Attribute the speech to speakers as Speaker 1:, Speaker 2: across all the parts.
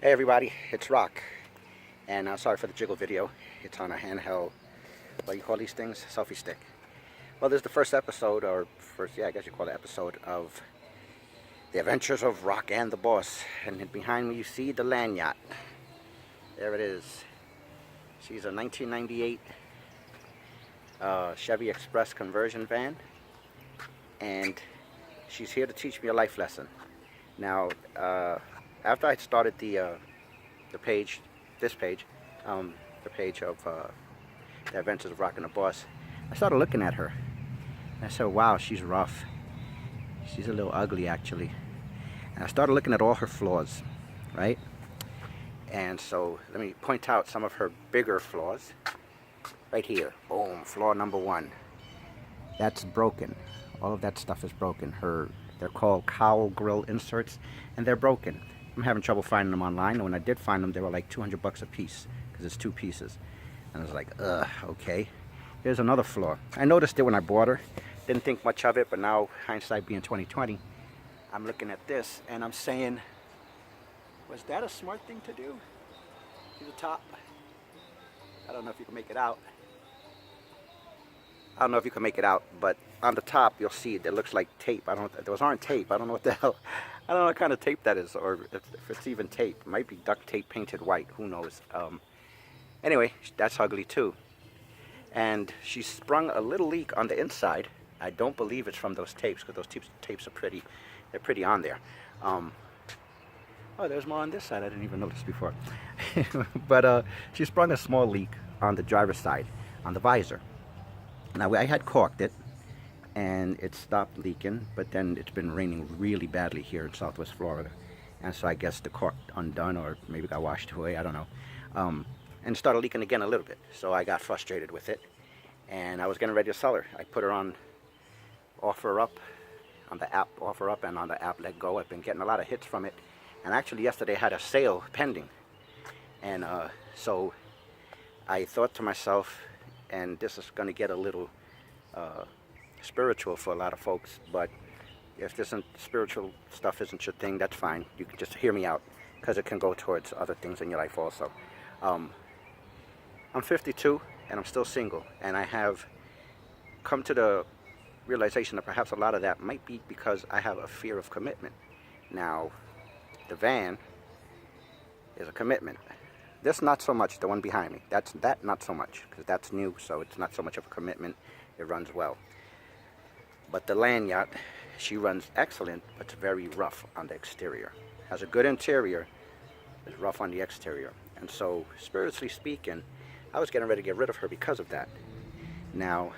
Speaker 1: Hey everybody, it's Rock, and sorry for the jiggle video. It's on a handheld, what do you call these things? Selfie stick. Well, this is the first episode, or first, yeah, I guess you call it episode of The Adventures of Rock and the Boss. And behind me you see the land yacht. There it is. She's a 1998 Chevy Express conversion van, and she's here to teach me a life lesson. Now, after I started the page, the page of The Adventures of Rock and the Boss, I started looking at her. And I said, wow, she's rough. She's a little ugly, actually. And I started looking at all her flaws, right? And so let me point out some of her bigger flaws. Right here, boom, flaw number one. That's broken. All of that stuff is broken. They're called cowl grill inserts, and they're broken. I'm having trouble finding them online, and when I did find them, they were like 200 bucks a piece, because it's 2 pieces. And I was like, okay. Here's another flaw. I noticed it when I bought her. Didn't think much of it, but now, hindsight being 2020, I'm looking at this, and I'm saying, was that a smart thing to do? See the top? I don't know if you can make it out. I don't know if you can make it out, but on the top you'll see it looks like tape. Those aren't tape. I don't know what the hell. I don't know what kind of tape that is, or if it's even tape. It might be duct tape painted white. Who knows? Anyway, that's ugly too. And she sprung a little leak on the inside. I don't believe it's from those tapes, because those tapes are pretty. They're pretty on there. Oh, there's more on this side. I didn't even notice before. But she sprung a small leak on the driver's side, on the visor. Now, I had caulked it, and it stopped leaking, but then it's been raining really badly here in Southwest Florida. And so I guess the caulk undone, or maybe got washed away, I don't know. And started leaking again a little bit. So I got frustrated with it, and I was getting ready to sell her. I put her on OfferUp, on the app OfferUp, and on the app Let Go. I've been getting a lot of hits from it. And actually yesterday I had a sale pending. And so I thought to myself, and this is going to get a little spiritual for a lot of folks, but if this spiritual stuff isn't your thing, that's fine. You can just hear me out, because it can go towards other things in your life also. I'm 52 and I'm still single, and I have come to the realization that perhaps a lot of that might be because I have a fear of commitment. Now, the van is a commitment. This not so much, the one behind me. That not so much, because that's new, so it's not so much of a commitment. It runs well. But the land yacht, she runs excellent, but it's very rough on the exterior. Has a good interior, it's rough on the exterior. And so, spiritually speaking, I was getting ready to get rid of her because of that. Now,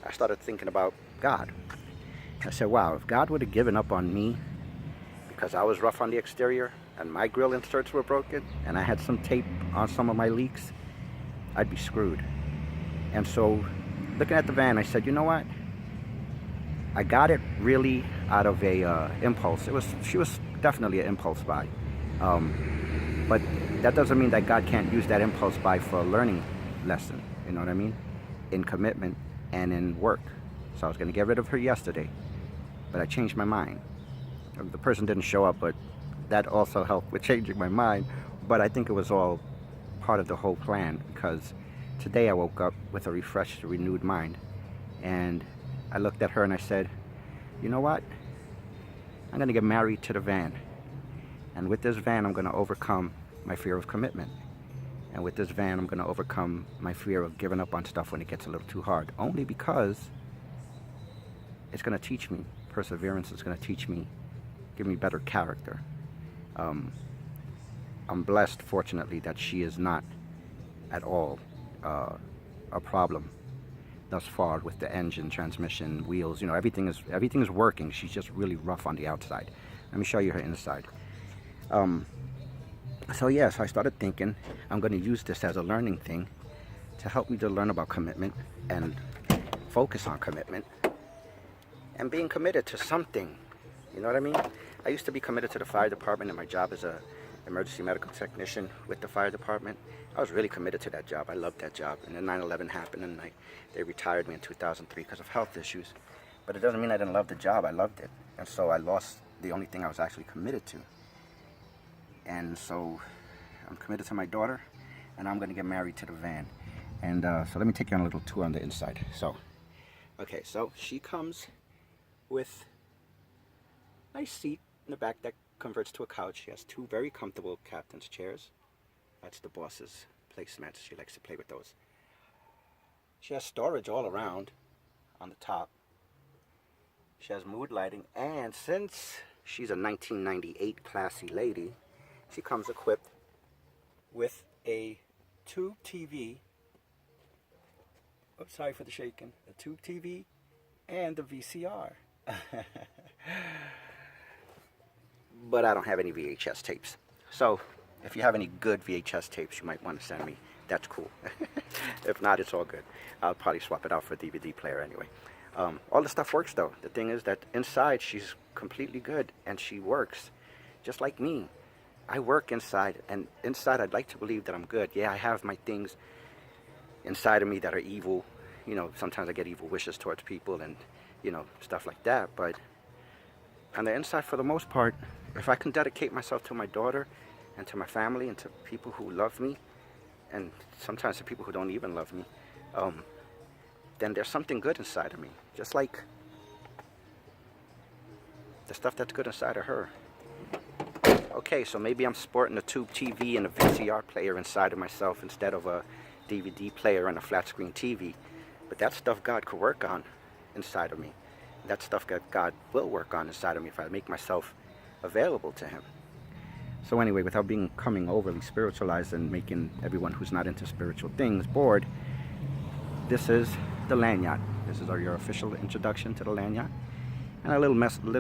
Speaker 1: I started thinking about God. I said, wow, if God would have given up on me because I was rough on the exterior, and my grill inserts were broken, and I had some tape on some of my leaks, I'd be screwed. And so, looking at the van, I said, you know what? I got it really out of a impulse. She was definitely an impulse buy. But that doesn't mean that God can't use that impulse buy for a learning lesson, you know what I mean? In commitment and in work. So I was going to get rid of her yesterday, but I changed my mind. The person didn't show up, but that also helped with changing my mind. But I think it was all part of the whole plan, because today I woke up with a refreshed, renewed mind, and I looked at her and I said, you know what? I'm going to get married to the van. And with this van, I'm going to overcome my fear of commitment. And with this van, I'm going to overcome my fear of giving up on stuff when it gets a little too hard. Only because it's going to teach me perseverance. It's going to teach me, give me better character. I'm blessed, fortunately, that she is not at all a problem thus far with the engine, transmission, wheels. You know, everything is working. She's just really rough on the outside. Let me show you her inside. So yes, I started thinking I'm going to use this as a learning thing to help me to learn about commitment and focus on commitment and being committed to something. You know what I mean? I used to be committed to the fire department, and my job as a emergency medical technician with the fire department. I was really committed to that job. I loved that job. And then 9/11 happened, and they retired me in 2003 because of health issues. But it doesn't mean I didn't love the job. I loved it. And so I lost the only thing I was actually committed to. And so I'm committed to my daughter, and I'm gonna get married to the van. And so let me take you on a little tour on the inside. So, okay, so she comes with a nice seat in the back that converts to a couch. She has two very comfortable captain's chairs. That's the boss's placemats. She likes to play with those. She has storage all around on the top. She has mood lighting, and since she's a 1998 classy lady, she comes equipped with a tube TV. Oh, sorry for the shaking. A tube TV and a VCR. But I don't have any VHS tapes. So if you have any good VHS tapes, you might want to send me. That's cool. If not, it's all good. I'll probably swap it out for a DVD player anyway. All the stuff works though. The thing is that inside she's completely good, and she works just like me. I work inside, and inside I'd like to believe that I'm good. Yeah, I have my things inside of me that are evil. You know, sometimes I get evil wishes towards people and, you know, stuff like that. But on the inside, for the most part, if I can dedicate myself to my daughter and to my family and to people who love me, and sometimes to people who don't even love me, then there's something good inside of me. Just like the stuff that's good inside of her. Okay, so maybe I'm sporting a tube TV and a VCR player inside of myself instead of a DVD player and a flat screen TV. But that stuff God could work on inside of me. That stuff that God will work on inside of me if I make myself available to Him. So anyway, without becoming overly spiritualized and making everyone who's not into spiritual things bored, this is the Lanyard. This is your official introduction to the Lanyard. And a little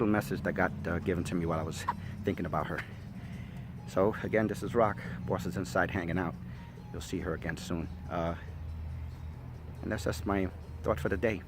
Speaker 1: message that got given to me while I was thinking about her. So again, this is Rock. Boss is inside hanging out. You'll see her again soon. And that's just my thought for the day.